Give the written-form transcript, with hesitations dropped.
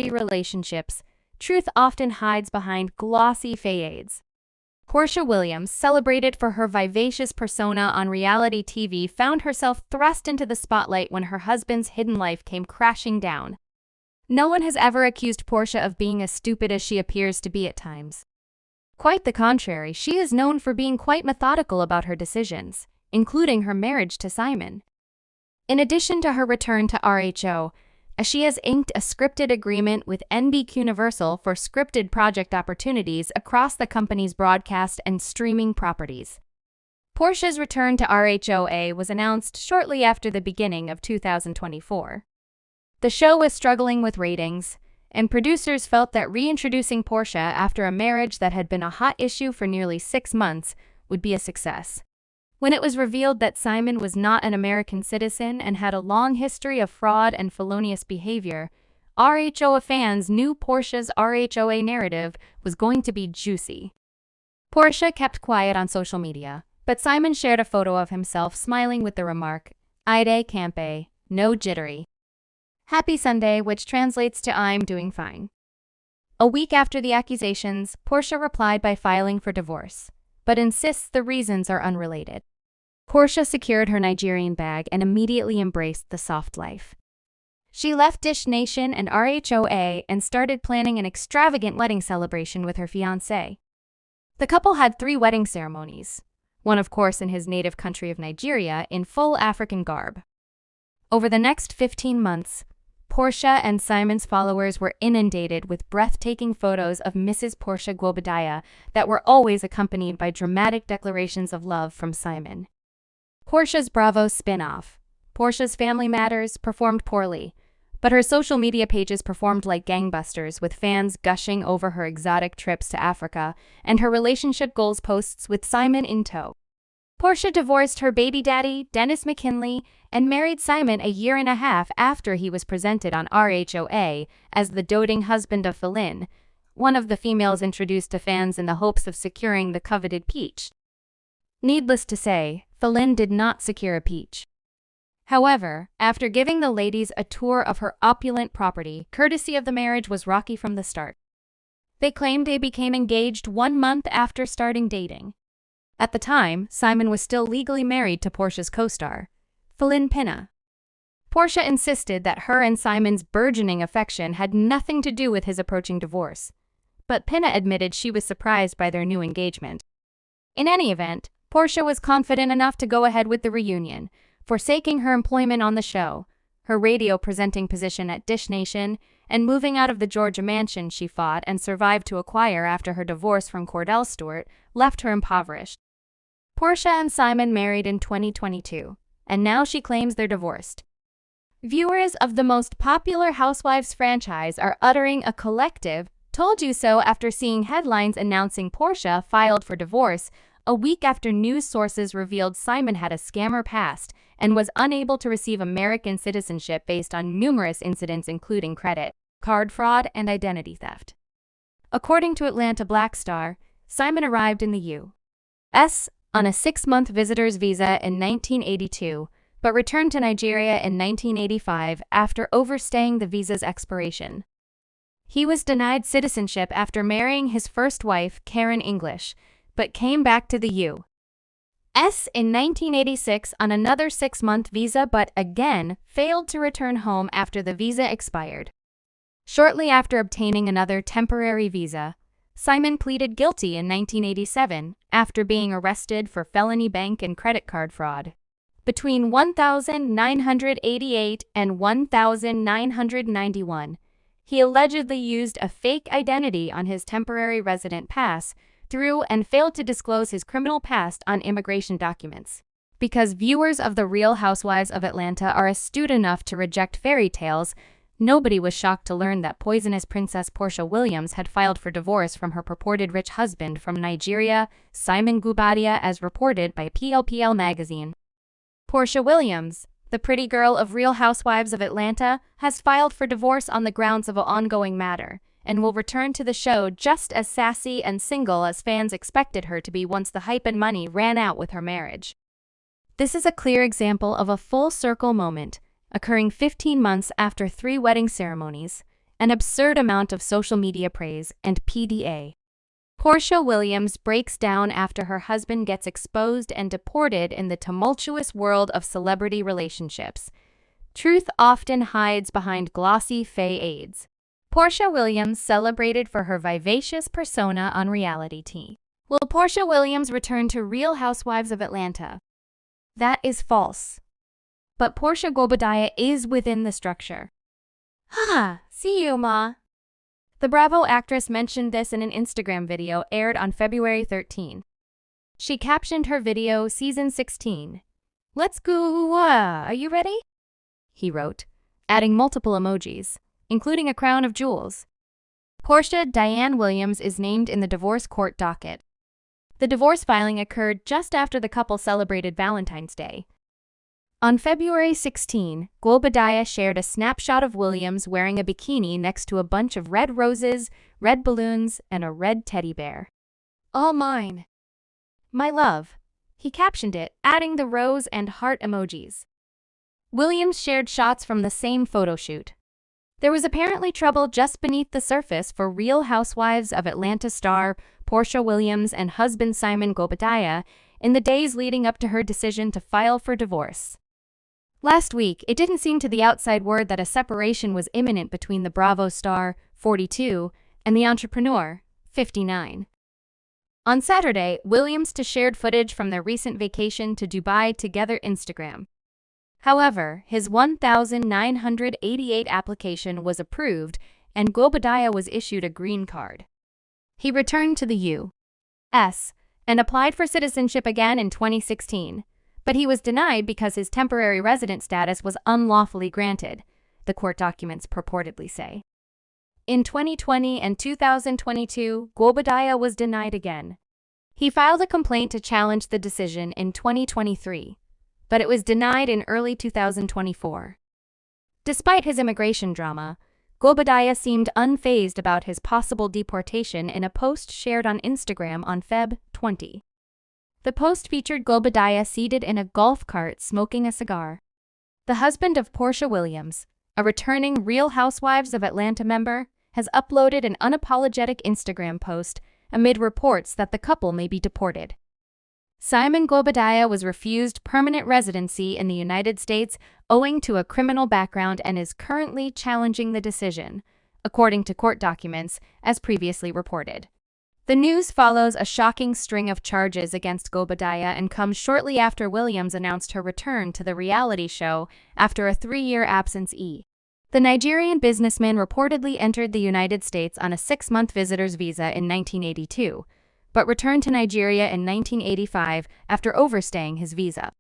relationships, truth often hides behind glossy facades. Porsha Williams, celebrated for her vivacious persona on reality TV, found herself thrust into the spotlight when her husband's hidden life came crashing down. No one has ever accused Porsha of being as stupid as she appears to be at times. Quite the contrary, she is known for being quite methodical about her decisions, including her marriage to Simon. In addition to her return to RHO, she has inked a scripted agreement with NBCUniversal for scripted project opportunities across the company's broadcast and streaming properties. Porsha's return to RHOA was announced shortly after the beginning of 2024. The show was struggling with ratings, and producers felt that reintroducing Porsha after a marriage that had been a hot issue for nearly 6 months would be a success. When it was revealed that Simon was not an American citizen and had a long history of fraud and felonious behavior, RHOA fans knew Porsha's RHOA narrative was going to be juicy. Porsha kept quiet on social media, but Simon shared a photo of himself smiling with the remark, "Ide campe, no jittery. Happy Sunday," which translates to "I'm doing fine." A week after the accusations, Porsha replied by filing for divorce, but insists the reasons are unrelated. Porsha secured her Nigerian bag and immediately embraced the soft life. She left Dish Nation and RHOA and started planning an extravagant wedding celebration with her fiancé. The couple had 3 wedding ceremonies, one of course in his native country of Nigeria in full African garb. Over the next 15 months, Porsha and Simon's followers were inundated with breathtaking photos of Mrs. Porsha Gwobadiah that were always accompanied by dramatic declarations of love from Simon. Porsha's Bravo spin-off, Porsha's Family Matters, performed poorly, but her social media pages performed like gangbusters, with fans gushing over her exotic trips to Africa and her relationship goals posts with Simon in tow. Porsha divorced her baby daddy, Dennis McKinley, and married Simon a year and a half after he was presented on RHOA as the doting husband of Falynn, one of the females introduced to fans in the hopes of securing the coveted peach. Needless to say, Falynn did not secure a peach. However, after giving the ladies a tour of her opulent property, courtesy of the marriage was rocky from the start. They claimed they became engaged 1 month after starting dating. At the time, Simon was still legally married to Porsha's co-star, Falynn Pinna. Porsha insisted that her and Simon's burgeoning affection had nothing to do with his approaching divorce, but Pinna admitted she was surprised by their new engagement. In any event, Porsha was confident enough to go ahead with the reunion, forsaking her employment on the show, her radio presenting position at Dish Nation, and moving out of the Georgia mansion she fought and survived to acquire after her divorce from Cordell Stewart left her impoverished. Porsha and Simon married in 2022, and now she claims they're divorced. Viewers of the most popular Housewives franchise are uttering a collective "told you so" after seeing headlines announcing Porsha filed for divorce a week after news sources revealed Simon had a scammer past and was unable to receive American citizenship based on numerous incidents including credit card fraud and identity theft. According to Atlanta Black Star, Simon arrived in the U.S. on a 6-month visitor's visa in 1982, but returned to Nigeria in 1985 after overstaying the visa's expiration. He was denied citizenship after marrying his first wife, Karen English, but came back to the U.S. in 1986 on another 6-month visa, but again failed to return home after the visa expired. Shortly after obtaining another temporary visa, Simon pleaded guilty in 1987 after being arrested for felony bank and credit card fraud. Between 1988 and 1991, he allegedly used a fake identity on his temporary resident pass through and failed to disclose his criminal past on immigration documents. Because viewers of The Real Housewives of Atlanta are astute enough to reject fairy tales, nobody was shocked to learn that poisonous Princess Porsha Williams had filed for divorce from her purported rich husband from Nigeria, Simon Gwobadiah, as reported by PLPL magazine. Porsha Williams, the pretty girl of Real Housewives of Atlanta, has filed for divorce on the grounds of an ongoing matter, and will return to the show just as sassy and single as fans expected her to be once the hype and money ran out with her marriage. This is a clear example of a full circle moment, occurring 15 months after 3 wedding ceremonies, an absurd amount of social media praise, and PDA. Porsha Williams breaks down after her husband gets exposed and deported in the tumultuous world of celebrity relationships. Truth often hides behind glossy facades. Porsha Williams celebrated for her vivacious persona on reality TV. Will Porsha Williams return to Real Housewives of Atlanta? That is false. But Porsha Williams is within the structure. See you, Ma. The Bravo actress mentioned this in an Instagram video aired on February 13. She captioned her video Season 16. "Let's go, are you ready?" he wrote, adding multiple emojis, including a crown of jewels. Porsha Diane Williams is named in the divorce court docket. The divorce filing occurred just after the couple celebrated Valentine's Day. On February 16, Globadiah shared a snapshot of Williams wearing a bikini next to a bunch of red roses, red balloons, and a red teddy bear. "All mine. My love," he captioned it, adding the rose and heart emojis. Williams shared shots from the same photo shoot. There was apparently trouble just beneath the surface for Real Housewives of Atlanta star Porsha Williams and husband Simon Globadiah in the days leading up to her decision to file for divorce. Last week, it didn't seem to the outside world that a separation was imminent between the Bravo star, 42, and the entrepreneur, 59. On Saturday, Williams shared footage from their recent vacation to Dubai together Instagram. However, his 1,988 application was approved and Globadiah was issued a green card. He returned to the U.S. and applied for citizenship again in 2016. But he was denied because his temporary resident status was unlawfully granted, the court documents purportedly say. In 2020 and 2022, Globadiah was denied again. He filed a complaint to challenge the decision in 2023, but it was denied in early 2024. Despite his immigration drama, Globadiah seemed unfazed about his possible deportation in a post shared on Instagram on Feb 20. The post featured Globadiah seated in a golf cart smoking a cigar. The husband of Porsha Williams, a returning Real Housewives of Atlanta member, has uploaded an unapologetic Instagram post amid reports that the couple may be deported. Simon Globadiah was refused permanent residency in the United States owing to a criminal background and is currently challenging the decision, according to court documents, as previously reported. The news follows a shocking string of charges against Globadiah and comes shortly after Williams announced her return to the reality show after a 3-year absence. The Nigerian businessman reportedly entered the United States on a 6-month visitor's visa in 1982, but returned to Nigeria in 1985 after overstaying his visa.